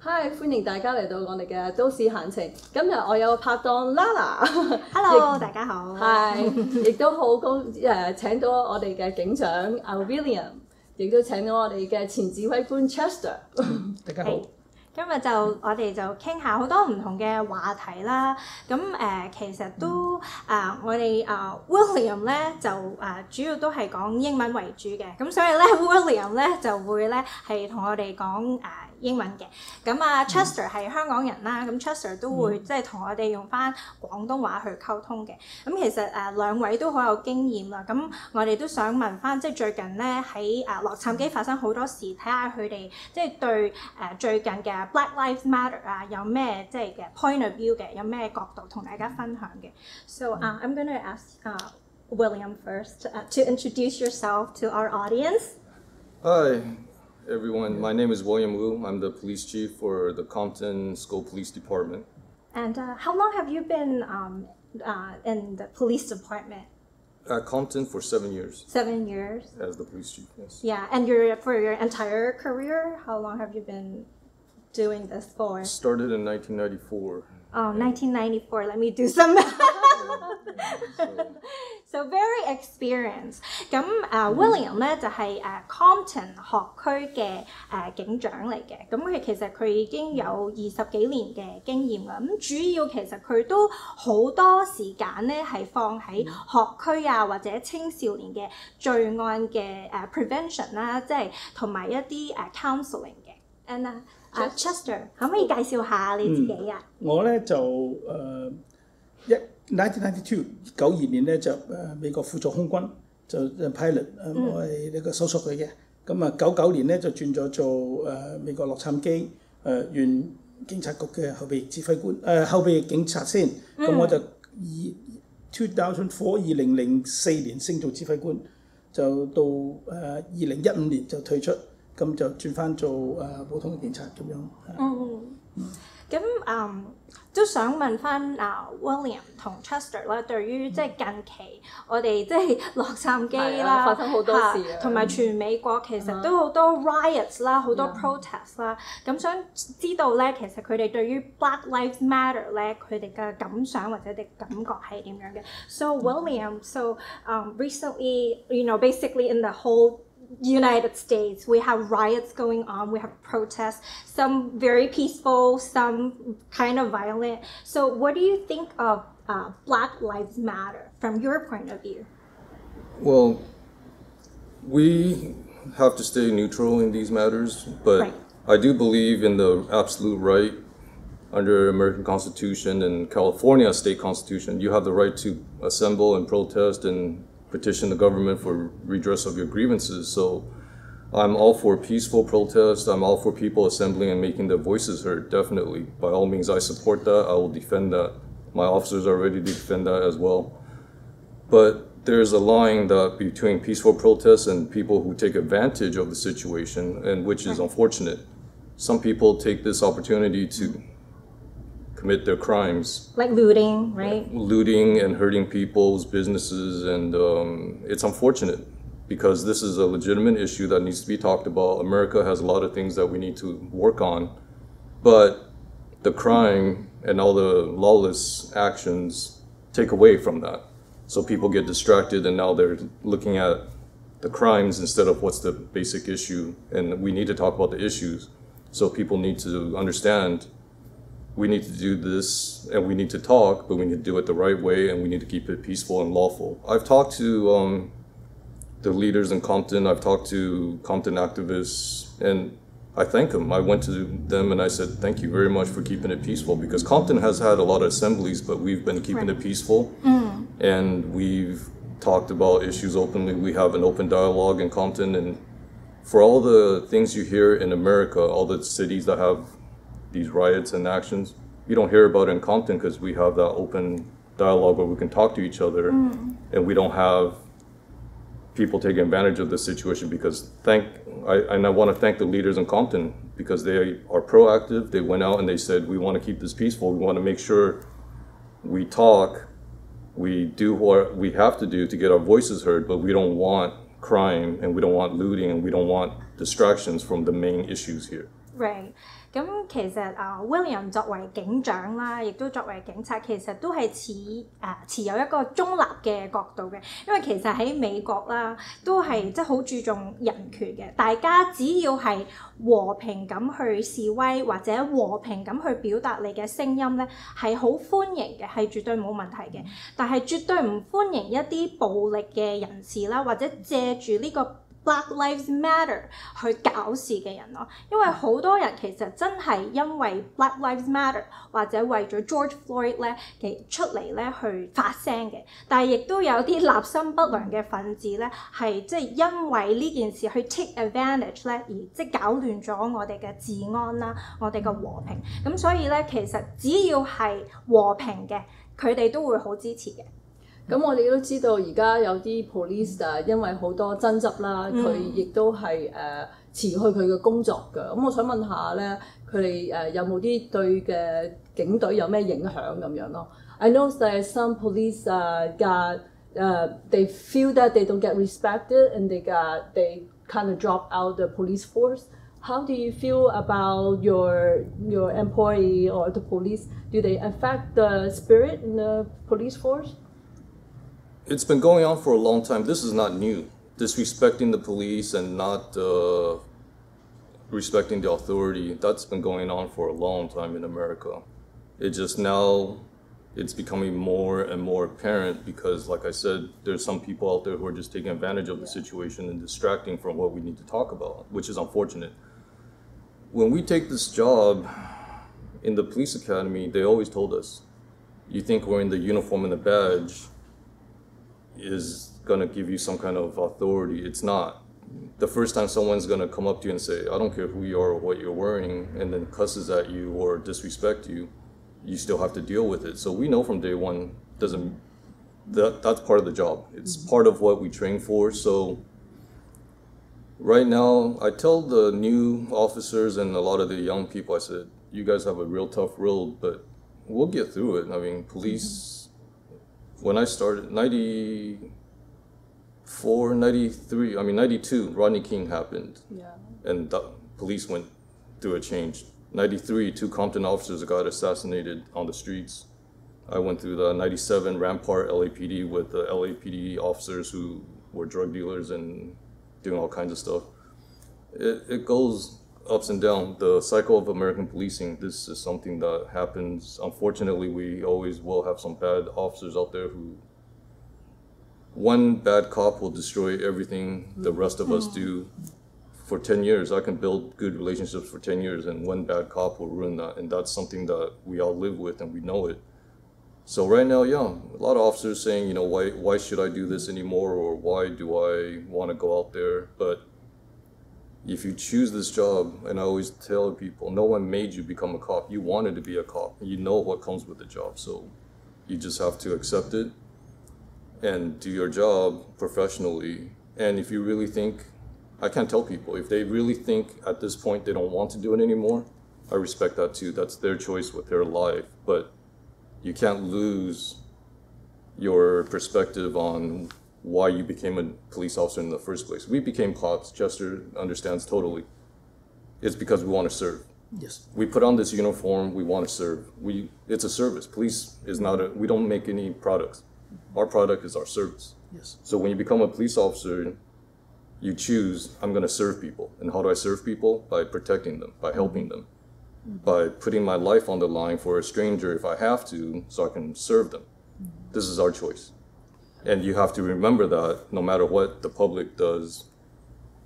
Hi， 歡迎大家嚟到我哋嘅都市閒情。今日我有拍檔 Lala。Hello， 大家好。係，亦都好高請到我哋嘅警長阿 William， 亦都請到我哋嘅前指揮官 Chester。大家好。今日我哋就傾下好多唔同嘅話題啦。咁其實都我哋William 咧就主要都係講英文為主嘅。咁所以咧 William 咧就會咧係同我哋講英文嘅。咁Chester 係香港人啦，咁 Chester 都會即係同我哋用翻廣東話去溝通嘅。咁其實兩位都好有經驗啦。咁我哋都想問翻，即係最近咧喺洛杉磯發生好多事，睇下佢哋即係對最近嘅Black Lives Matter 有咩即係嘅 point of view 嘅，有咩角度同大家分享嘅。So I'm going to ask William first to introduce yourself to our audience. Hi, everyone. My name is William Wu. I'm the police chief for the Compton School Police Department. And how long have you been in the police department? At Compton for 7 years. 7 years? As the police chief, yes. Yeah, and for your entire career, how long have you been doing this for? Started in 1994. Oh, 1994. Let me do some math. So very experienced. 咁William 咧就係Compton 學區嘅警長嚟嘅。咁佢其實佢已經有20幾年嘅經驗啦。咁主要其實佢都好多時間咧係放喺學區或者青少年嘅罪案嘅prevention 啦，即係同埋一啲counseling 嘅。And Chester 可唔可以介紹下你自己啊？我咧就1992 92年咧就美國輔助空軍就 pilot， 我係呢個搜索隊嘅。咁99年咧就轉咗做美國洛杉磯縣警察局嘅後備指揮官後備警察先。咁我就2004年升做指揮官，就到2015年就退出。咁就轉翻做普通嘅警察咁樣。咁都想問翻William 同 Chester 啦，對於即係近期我哋即係洛杉磯啦，發生好多事同埋全美國其實都好多 riots 啦，好多 protest 啦。咁想知道咧，其實佢哋對於 Black Lives Matter 咧，佢哋嘅感想或者啲感覺係點樣嘅 ？So William, recently, basically in the whole United States, we have riots going on, we have protests, some very peaceful, some kind of violent. So what do you think of Black Lives Matter from your point of view? Well, we have to stay neutral in these matters, but right. I do believe in the absolute right under American Constitution and California state constitution. You have the right to assemble and protest and petition the government for redress of your grievances. So I'm all for peaceful protest. I'm all for people assembling and making their voices heard, definitely. By all means, I support that. I will defend that. My officers are ready to defend that as well. But there's a line that between peaceful protests and people who take advantage of the situation, and which is unfortunate. Some people take this opportunity to commit their crimes. Like looting, right? Looting and hurting people's businesses, and it's unfortunate because this is a legitimate issue that needs to be talked about. America has a lot of things that we need to work on, but the crime and all the lawless actions take away from that. So people get distracted and now they're looking at the crimes instead of what's the basic issue, and we need to talk about the issues. So people need to understand we need to do this and we need to talk, but we need to do it the right way and we need to keep it peaceful and lawful. I've talked to the leaders in Compton, I've talked to Compton activists, and I thank them. I went to them and I said, thank you very much for keeping it peaceful, because Compton has had a lot of assemblies, but we've been keeping it peaceful. And we've talked about issues openly. We have an open dialogue in Compton, and for all the things you hear in America, all the cities that have these riots and actions, you don't hear about it in Compton because we have that open dialogue where we can talk to each other, and we don't have people taking advantage of the situation. Because I want to thank the leaders in Compton, because they are proactive. They went out and they said, we want to keep this peaceful. We want to make sure we talk, we do what we have to do to get our voices heard, but we don't want crime and we don't want looting and we don't want distractions from the main issues here. Right， 咁其實William 作為警長啦，亦都作為警察，其實都係持有一個中立嘅角度嘅，因為其實喺美國啦，都係即係好注重人權嘅，大家只要係和平咁去示威或者和平咁去表達你嘅聲音咧，係好歡迎嘅，係絕對冇問題嘅，但係絕對唔歡迎一啲暴力嘅人士啦，或者借住呢個Black Lives Matter 去搞事嘅人咯，因為好多人其實真係因為 Black Lives Matter 或者為咗 George Floyd 咧出嚟咧去發聲嘅，但係亦都有啲立心不良嘅分子咧係即係因為呢件事去 take advantage 咧而即係搞亂咗我哋嘅治安啦，我哋嘅和平，咁所以咧其實只要係和平嘅，佢哋都會好支持嘅。咁我哋都知道而家有啲 police 因為好多爭執啦，佢亦都係辭去佢嘅工作㗎。咁我想問下咧，佢哋有冇啲對嘅警隊有咩影響咁樣咯 ？I know that some police they feel that they don't get respected and they kind of drop out the police force. How do you feel about your employee or the police? Do they affect the spirit in the police force? It's been going on for a long time. This is not new. Disrespecting the police and not respecting the authority, that's been going on for a long time in America. It just now, it's becoming more and more apparent because, like I said, there's some people out there who are just taking advantage of the situation and distracting from what we need to talk about, which is unfortunate. When we take this job in the police academy, they always told us, you think wearing the uniform and the badge is going to give you some kind of authority. It's not. The first time someone's going to come up to you and say, I don't care who you are or what you're wearing, and then cusses at you or disrespect you, you still have to deal with it. So we know from day one, that's part of the job. It's part of what we train for. So right now, I tell the new officers and a lot of the young people, I said, you guys have a real tough road, but we'll get through it. I mean, police, when I started, 94, 93, I mean 92, Rodney King happened. Yeah. And the police went through a change. 93, 2 Compton officers got assassinated on the streets. I went through the 97 Rampart LAPD with the LAPD officers who were drug dealers and doing all kinds of stuff. It goes ups and downs. The cycle of American policing, this is something that happens. Unfortunately, we always will have some bad officers out there who, one bad cop will destroy everything the rest of us do. For 10 years, I can build good relationships for 10 years, and one bad cop will ruin that. And that's something that we all live with, and we know it. So right now, yeah, a lot of officers saying, you know, why should I do this anymore, or why do I want to go out there? But if you choose this job, and I always tell people, no one made you become a cop. You wanted to be a cop. You know what comes with the job. So you just have to accept it and do your job professionally. And if you really think, I can't tell people, if they really think at this point they don't want to do it anymore, I respect that too. That's their choice with their life. But you can't lose your perspective on why you became a police officer in the first place. We became cops, Chester understands totally. It's because we want to serve. Yes. We put on this uniform, we want to serve. It's a service. Police is not we don't make any products. Our product is our service. Yes. So when you become a police officer, you choose, I'm going to serve people. And how do I serve people? By protecting them, by helping them, by putting my life on the line for a stranger if I have to, so I can serve them. This is our choice. And you have to remember that no matter what the public does,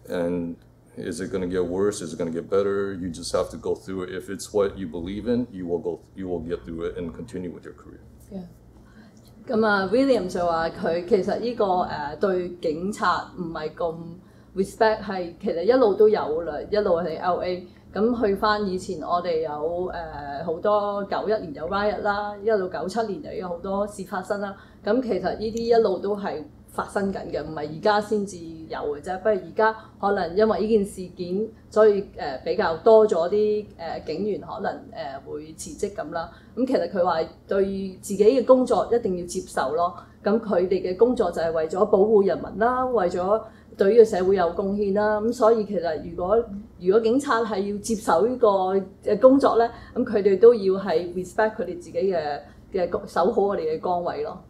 and is it going to get worse? Is it going to get better? You just have to go through it. If it's what you believe in, you will get through it and continue with your career. Yeah. 咁William 就話佢其實呢個對警察唔係咁 respect 係其實一路都有啦，一路係 LA。咁去翻以前我哋有好多91年有 riot 啦，一路97年又有好多事發生啦。咁其實呢啲一路都係發生緊嘅，唔係而家先至有嘅啫。不過而家可能因為呢件事件，所以比較多咗啲警員可能會辭職咁啦。咁其實佢話對自己嘅工作一定要接受咯。咁佢哋嘅工作就係為咗保護人民啦，為咗對呢個社會有貢獻啦。咁所以其實如果警察係要接受呢個工作咧，咁佢哋都要係 respect 佢哋自己嘅守好我哋嘅崗位咯。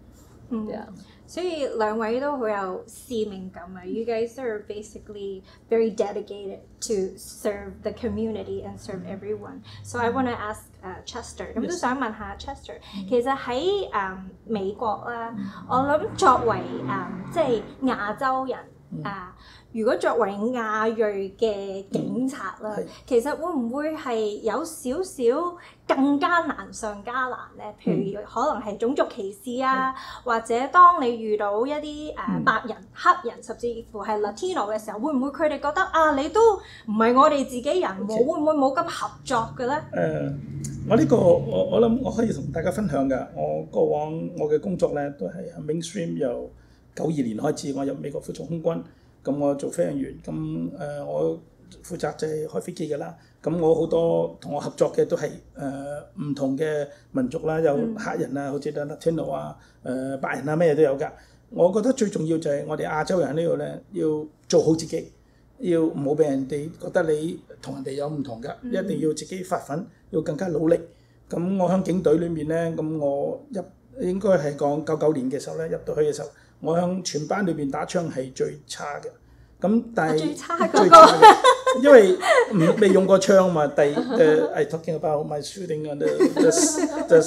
所以兩位都好有使命感啊 ！You guys are basically very dedicated to serve the community and serve everyone. So I want to ask Chester， 咁都想問下 Chester， 其實喺美國啦，我諗作為即係亞洲人如果作為亞裔嘅警察啦，其實會唔會係有少少更加難上加難咧？譬如可能係種族歧視啊，或者當你遇到一啲白人、黑人，甚至乎係 Latino 嘅時候，會唔會佢哋覺得你都唔係我哋自己人喎？會唔會冇咁合作嘅咧？我呢個我諗我可以同大家分享㗎。我過往我嘅工作咧都係 mainstream 由92年開始，我入美國服從空軍。咁我做飛行員，咁我負責就係開飛機㗎啦。咁我好多同我合作嘅都係唔同嘅民族啦，有黑人啊，好似 Latino 啊，白人啊，咩嘢都有㗎。我覺得最重要就係我哋亞洲人呢度咧，要做好自己，要唔好俾人哋覺得你同人哋有唔同㗎，一定要自己發奮，要更加努力。咁我喺警隊裏面咧，咁我應該係講99年嘅時候咧，入到去嘅時候。我喺全班裏邊打槍係最差嘅，咁但係最差嘅，因為未用過槍嘛。I talking about my shooting on the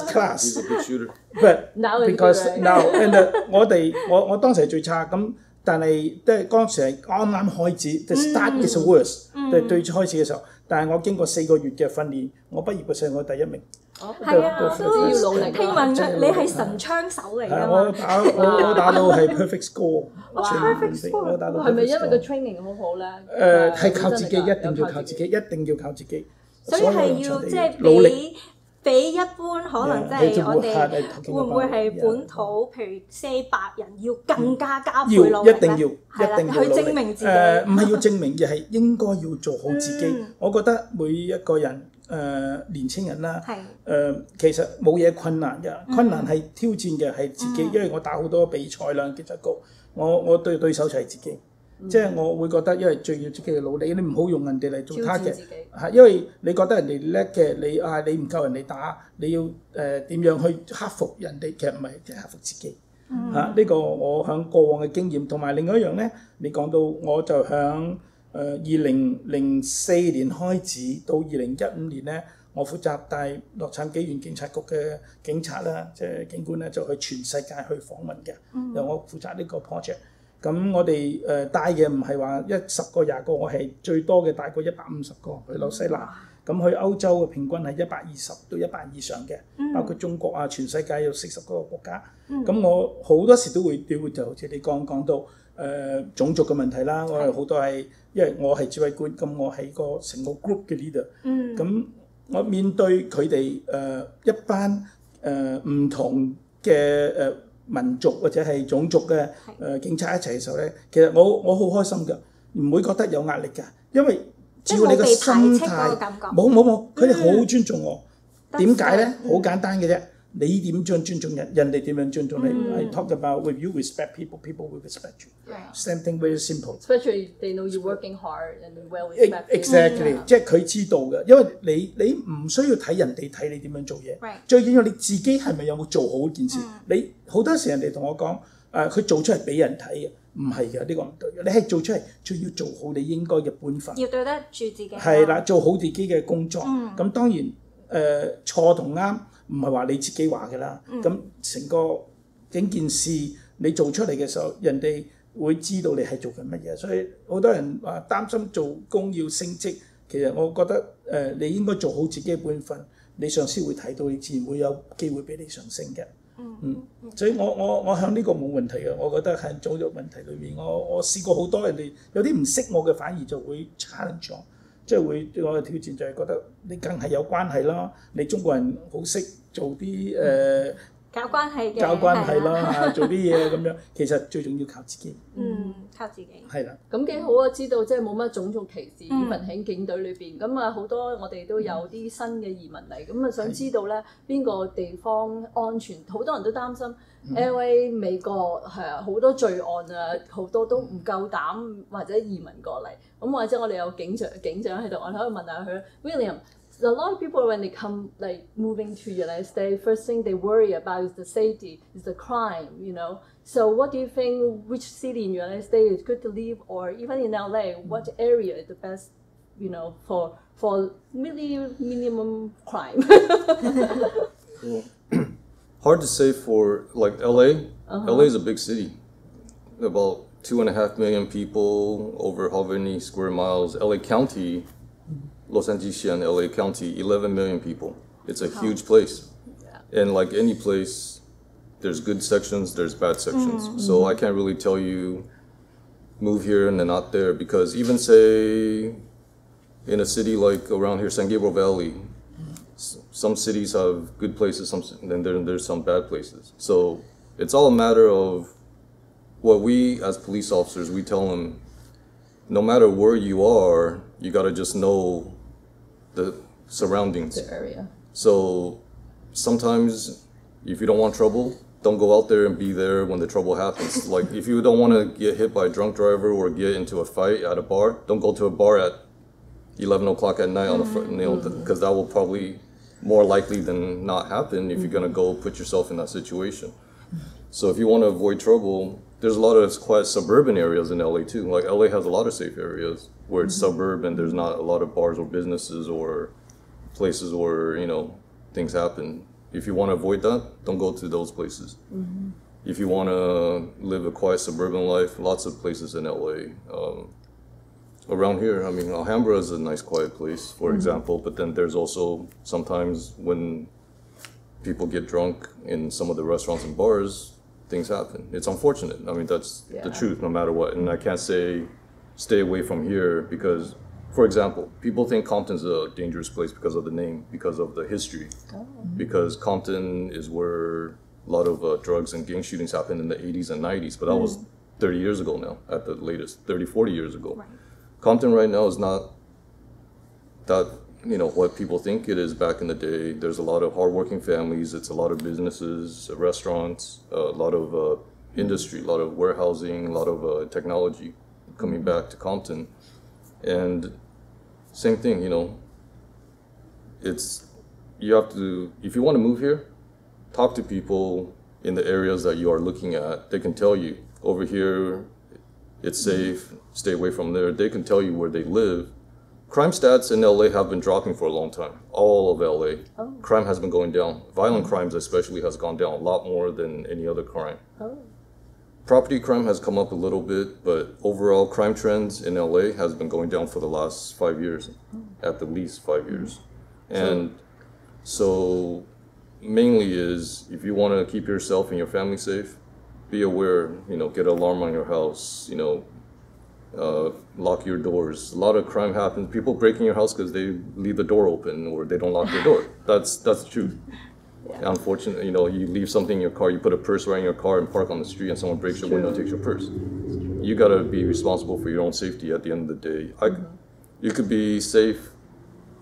class. He's a good shooter. But because now and 我當時係最差，咁但係即係當時係啱啱開始 ，the start is worse，對開始嘅時候，但係我經過4個月嘅訓練，我畢業嘅時候我第1名。係啊，都要努力。聽聞你係神槍手嚟㗎嘛？我打到係 perfect score。perfect score。我打到係咪因為個 training 好好咧？係靠自己，一定要靠自己，一定要靠自己。所以係要即係比一般可能即係我哋會唔會係本土，譬如些白人要更加加倍努力咧？一定要去證明自己。唔係要證明，而係應該要做好自己。我覺得每一個人。年青人啦，其實冇嘢困難嘅，困難係挑戰嘅係自己，因為我打好多比賽啦，其實我對手就係自己，即係我會覺得，因為最要自己嘅努力，你唔好用人哋嚟做 target，因為你覺得人哋叻嘅，你唔夠人哋打，你要點樣去克服人哋，其實唔係，即係克服自己。呢個我響過往嘅經驗，同埋另外一樣咧，你講到我就響。2004年開始到2015年咧，我負責帶洛杉磯縣警察局嘅警察啦，即係警官咧，就去全世界去訪問嘅。由我負責呢個 project。咁我哋帶嘅唔係話10個20個，我係最多嘅帶過150個去紐西蘭。咁去歐洲嘅平均係120到100以上嘅，包括中國啊，全世界有40個國家。咁我好多時都會就好似你講到種族嘅問題啦，我哋好多係因為我係指揮官，咁我係個成個 group 嘅 leader。咁我面對佢哋一班唔同嘅民族或者係種族嘅警察一齊嘅時候咧，其實我好開心㗎，唔會覺得有壓力㗎，因為只要你個心態冇，佢哋好尊重我。點解咧？好簡單嘅啫。你點尊重人，人哋點樣尊重你？I talk about if you respect people, people will respect you. Same thing, very simple. Especially they know you working hard and well respected. Exactly， 即係佢知道嘅，因為你唔需要睇人哋睇你點樣做嘢，最緊要你自己係咪有冇做好件事？你好多時人哋同我講，佢做出嚟俾人睇嘅，唔係嘅，呢個唔對嘅。你係做出嚟，最要做好你應該嘅本分。要對得住自己。係啦，做好自己嘅工作。咁當然錯同啱。唔係話你自己話嘅啦，咁成個整件事你做出嚟嘅時候，人哋會知道你係做緊乜嘢，所以好多人話擔心做工要升職，其實我覺得你應該做好自己嘅本分，你上司會睇到，你自然會有機會俾你上升嘅。所以我向呢個冇問題嘅，我覺得喺種族問題裏面，我試過好多人哋有啲唔識我嘅，反而就會 challenge 我。即係會對我嘅挑戰就係覺得你梗係有關係啦，你中國人好識做啲搞關係嘅，搞關係啦，做啲嘢咁樣，其實最重要靠自己。靠自己。係啦。咁幾好啊！知道即係冇乜種族歧視，even喺警隊裏邊，咁啊好多我哋都有啲新嘅移民嚟，咁啊想知道咧邊個地方安全？好多人都擔心 LA 美國係啊好多罪案啊，好多都唔夠膽或者移民過嚟，咁或者我哋有警長喺度，我哋可以問下佢 William。A lot of people when they come like moving to United States, first thing they worry about is the safety, is the crime, you know. So what do you think, which city in United States is good to live, or even in LA, what area is the best, you know, for minimum crime? Hard to say for like LA. LA is a big city, about 2.5 million people, over how many square miles. LA County, Los Angeles and LA County, 11 million people. It's a huge place. Yeah. And like any place, there's good sections, there's bad sections. So I can't really tell you move here and then not there, because even say in a city like around here, San Gabriel Valley, some cities have good places, then there's some bad places. So it's all a matter of what we as police officers, we tell them, no matter where you are, you gotta just know the surroundings. The area. So sometimes if you don't want trouble, don't go out there and be there when the trouble happens. Like if you don't want to get hit by a drunk driver or get into a fight at a bar, don't go to a bar at 11 o'clock at night on the front, because that will probably more likely than not happen if you're gonna go put yourself in that situation. So if you want to avoid trouble, there's a lot of quiet suburban areas in LA too. Like LA has a lot of safe areas where it's suburban and there's not a lot of bars or businesses or places where, you know, things happen. If you want to avoid that, don't go to those places. If you want to live a quiet suburban life, lots of places in LA. Around here, I mean, Alhambra is a nice quiet place, for example, but then there's also sometimes when people get drunk in some of the restaurants and bars, things happen. It's unfortunate. I mean, that's the truth, no matter what. And I can't say stay away from here because, for example, people think Compton's a dangerous place because of the name, because of the history. Because Compton is where a lot of drugs and gang shootings happened in the 80s and 90s, but that was 30 years ago now, at the latest, 30, 40 years ago. Right. Compton right now is not that, you know, what people think it is back in the day. There's a lot of hardworking families. It's a lot of businesses, restaurants, a lot of industry, a lot of warehousing, a lot of technology coming back to Compton. And same thing, you know, you have to, if you want to move here, talk to people in the areas that you are looking at. They can tell you, over here, it's safe, stay away from there. They can tell you where they live. Crime stats in LA have been dropping for a long time. All of LA. Crime has been going down. Violent crimes especially has gone down a lot more than any other crime. Property crime has come up a little bit, but overall crime trends in LA has been going down for the last 5 years, at the least 5 years. And so mainly is, if you want to keep yourself and your family safe, be aware, you know, get an alarm on your house, you know, lock your doors. A lot of crime happens. People break in your house because they leave the door open or they don't lock their door. That's the truth. Unfortunately, you know, you leave something in your car, you put a purse right in your car and park on the street and someone breaks your window and takes your purse. You got to be responsible for your own safety at the end of the day. You could be safe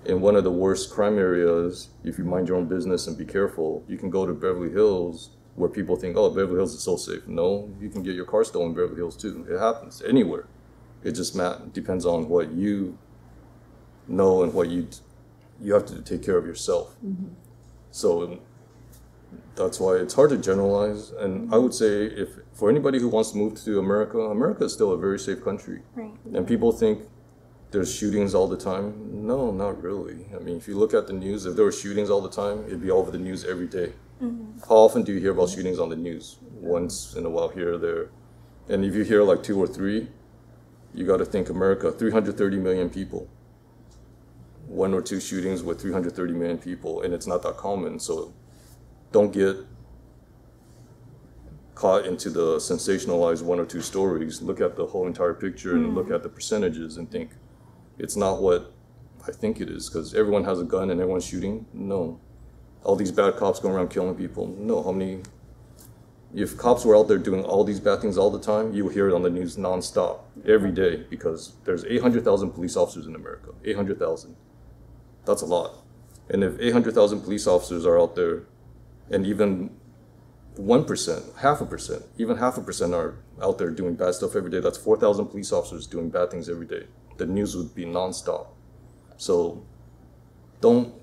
in one of the worst crime areas if you mind your own business and be careful. You can go to Beverly Hills where people think, oh, Beverly Hills is so safe. No, you can get your car stolen in Beverly Hills too. It happens anywhere. It just depends on what you know and what you have to take care of yourself. So that's why it's hard to generalize. And I would say if for anybody who wants to move to America, America is still a very safe country. Right. And people think there's shootings all the time. No, not really. I mean, if you look at the news, if there were shootings all the time, it'd be all over the news every day. How often do you hear about shootings on the news? Once in a while, here or there. And if you hear like 2 or 3, you got to think America, 330 million people. 1 or 2 shootings with 330 million people, and it's not that common. So don't get caught into the sensationalized 1 or 2 stories. Look at the whole entire picture and look at the percentages and think it's not what I think it is, because everyone has a gun and everyone's shooting. No. All these bad cops going around killing people. No. How many If cops were out there doing all these bad things all the time, you would hear it on the news nonstop every day because there's 800,000 police officers in America. 800,000. That's a lot. And if 800,000 police officers are out there, and even 1%, even half a percent are out there doing bad stuff every day, that's 4,000 police officers doing bad things every day. The news would be nonstop. So don't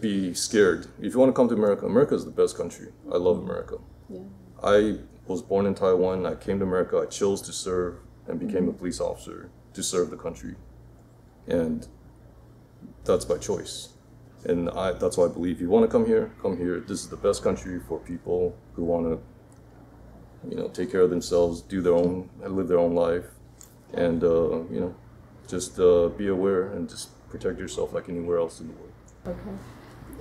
be scared. If you want to come to America, America is the best country. I love America. Yeah. I was born in Taiwan. I came to America. I chose to serve and became a police officer to serve the country. And that's by choice. And that's why I believe if you want to come here, come here. This is the best country for people who want to, take care of themselves, live their own life, and just be aware and just protect yourself like anywhere else in the world.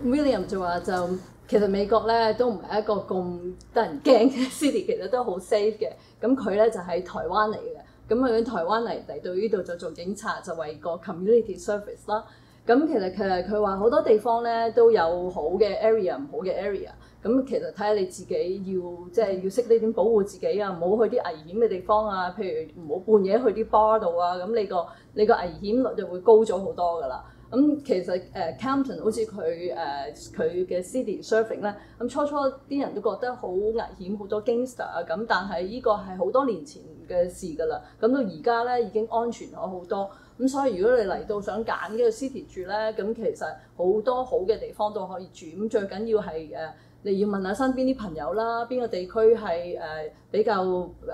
Okay.William 就話就其實美國咧都唔係一個咁得人驚嘅 city， 其實都好 safe 嘅。咁佢咧就喺台灣嚟嘅，咁佢喺台灣嚟到呢度就做警察，就為個 community service 啦。咁其實佢話好多地方咧都有好嘅 area， 唔好嘅 area。咁其實睇下你自己要識呢點保護自己啊，唔好去啲危險嘅地方啊，譬如唔好半夜去啲 bar 度啊，咁你個危險率就會高咗好多㗎啦。咁其實Campton 好似佢嘅 city surfing 咧，咁初啲人都覺得好危險，好多 gangster 啊咁，但係呢個係好多年前嘅事㗎啦。咁到而家咧已經安全咗好多。咁所以如果你嚟到想揀呢個 city 住咧，咁其實好多好嘅地方都可以住。咁最緊要係你要問下身邊啲朋友啦，邊個地區係比較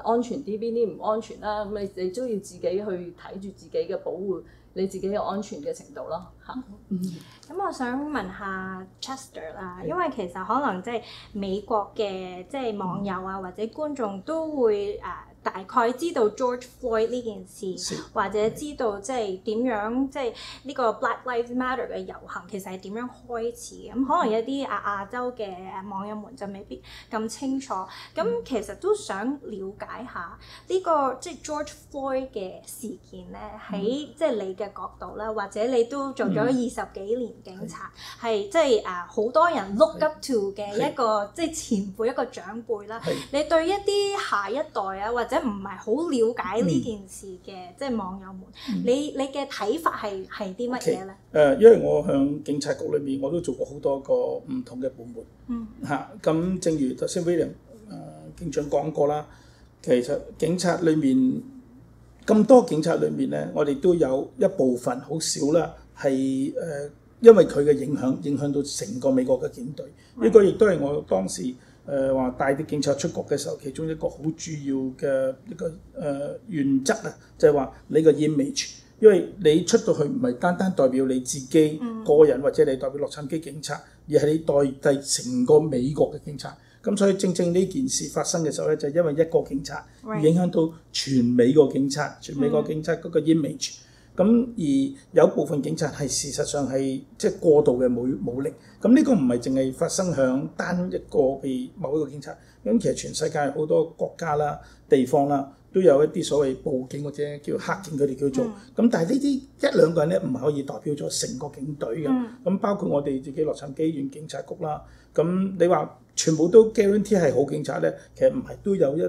安全啲，邊啲唔安全啦。咁你都要自己去睇住自己嘅保護。你自己嘅安全嘅程度咯嚇。咁我想問下 Chester 啦，因為其實可能即係美國嘅即係網友啊或者觀眾都會大概知道 George Floyd 呢件事，或者知道即係點樣即係呢個 Black Lives Matter 嘅遊行其實係點樣開始嘅。咁可能有啲亞洲嘅網友們就未必咁清楚。咁其實都想了解下呢個即係 George Floyd 嘅事件咧，喺即係你嘅角度啦，或者你都做咗20幾年警察，係即係好多人 look up to 嘅一個即係前輩一個長輩啦。你對一啲下一代啊或者唔係好了解呢件事嘅即係網友們，你嘅睇法係啲乜嘢咧？因為我響警察局裏面我都做過好多個唔同嘅部門，咁正如頭先 William 警長講過啦，其實警察裏面咁多警察裏面咧，我哋都有一部分好少啦，係因為佢嘅影響到成個美國嘅警隊。呢個亦都係我當時話帶啲警察出國嘅時候，其中一個好主要嘅一個原則啊，就係話你個 image， 因為你出到去唔係單單代表你自己個人，或者你代表洛杉磯警察，而係你代替成個美國嘅警察。咁所以正呢件事發生嘅時候咧，就係因為一個警察影響到全美個警察，全美個警察嗰個 image。咁而有部分警察係事實上係即係過度嘅武力。咁呢個唔係淨係發生響單一個嘅某一個警察。咁其實全世界好多國家啦、地方啦，都有一啲所謂暴警或者叫黑警，佢哋叫做。咁但係呢啲一兩個人咧，唔係可以代表咗成個警隊嘅。咁包括我哋自己洛杉磯縣警察局啦。咁你話全部都 guarantee 係好警察咧，其實唔係，都有一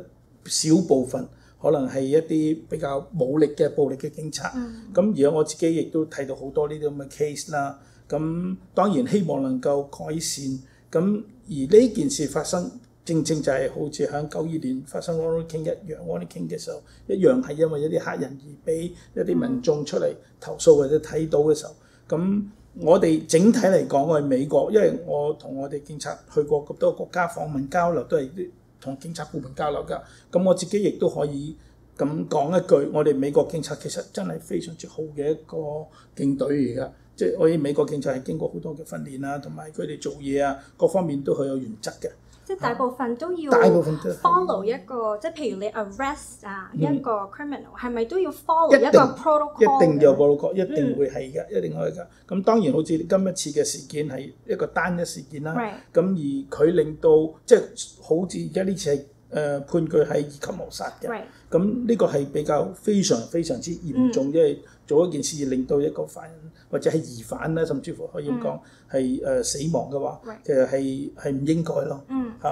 小部分可能係一啲比較武力嘅暴力嘅警察。咁而家我自己亦都睇到好多呢啲咁嘅 case 啦。咁當然希望能夠改善。咁而呢件事發生，正就係好似喺92年發生 Ronald King 一樣 ，Ronald King 嘅時候一樣係因為一啲黑人而俾一啲民眾出嚟投訴或者睇到嘅時候。咁我哋整體嚟講，我係美國，因為我同我哋警察去過咁多個國家訪問交流，都係同警察部門交流㗎。咁我自己亦都可以咁講一句，我哋美國警察其實真係非常之好嘅一個警隊嚟㗎。即係我哋美國警察係經過好多嘅訓練啊，同埋佢哋做嘢啊，各方面都好有原則嘅。即係大部分都要 follow 一個，即係譬如你 arrest 一個 criminal， 係咪都要 follow 一個 protocol？ 一定有 protocol， 一定會係嘅，一定可以㗎。咁當然好似今一次嘅事件係一個單一事件啦。咁而佢令到即係好似而家呢次係判佢係二級謀殺嘅。 Right. 咁呢個係比較非常之嚴重，因為做一件事令到一個犯人或者係疑犯咧，甚至乎可以咁講係死亡嘅話，其實係唔應該咯。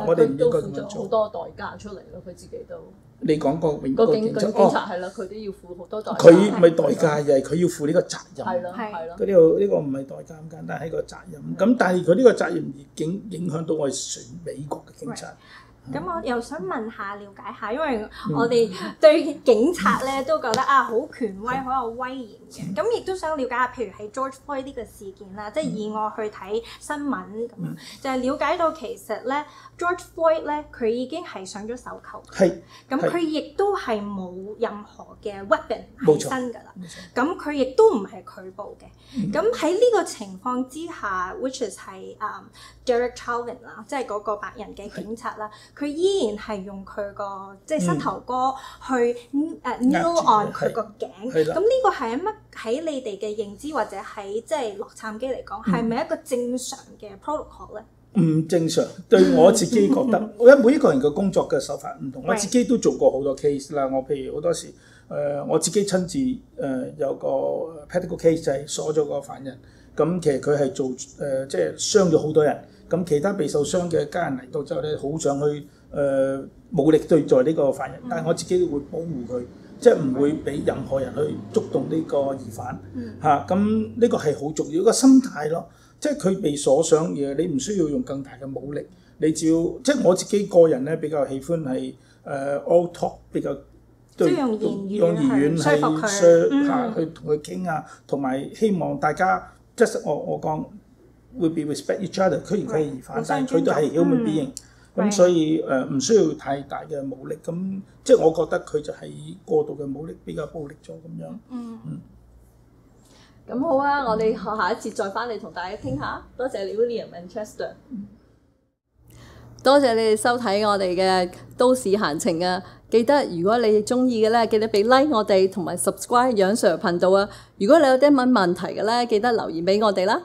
我哋唔應該咁樣做。好多代價出嚟咯，佢自己都。你講過美國警察係啦，佢都要付好多代價。佢唔係代價，而係佢要負呢個責任。係咯，係咯。佢呢個唔係代價咁簡單，係個責任。咁但係佢呢個責任而影響到我哋選美國嘅警察。咁我又想問下、了解下，因為我哋對警察咧都覺得好權威、好有威嚴嘅。咁亦都想了解下，譬如喺 George Floyd 呢個事件啦，即係以我去睇新聞咁樣，就係了解到其實咧 George Floyd 咧佢已經係上咗手銬，咁佢亦都係冇任何嘅 weapon 喺身㗎啦。咁佢亦都唔係拒捕嘅。咁喺呢個情況之下 ，which is 係Derek Chauvin 啦，即係嗰個白人嘅警察啦。佢依然係用佢個即係膝頭哥去kneel on 佢個頸，咁呢個係乜喺你哋嘅認知或者喺即係洛杉磯嚟講，係咪一個正常嘅 protocol 咧？唔正常，對我自己覺得，因為每一個人嘅工作嘅手法唔同，我自己都做過好多 case 啦。我譬如好多時我自己親自有個 practical case 就係鎖咗個犯人，咁其實佢係做即係傷咗好多人。咁其他被受傷嘅家人嚟到之後咧，好想去武力對待呢個犯人，但係我自己會保護佢，即係唔會俾任何人去觸動呢個疑犯嚇。咁呢個係好重要一個心態咯，即係佢被鎖上嘢，你唔需要用更大嘅武力，你只要即係我自己個人咧比較喜歡係all talk 比較對用言語去說服佢，去同佢傾啊，同埋希望大家即係我講。會 be respect each other， 雖然佢係疑犯，但係佢都係 human being， 咁所以唔需要太大嘅武力，咁即係我覺得佢就係過度嘅武力比較暴力咗咁樣。咁好啊，我哋下一節再翻嚟同大家傾下。多謝你 William and Chester， 多謝你哋收睇我哋嘅都市閒情啊！記得如果你中意嘅咧，記得俾 like 我哋同埋 subscribe 楊 Sir 頻道啊！如果你有啲乜問題嘅咧，記得留言俾我哋啦。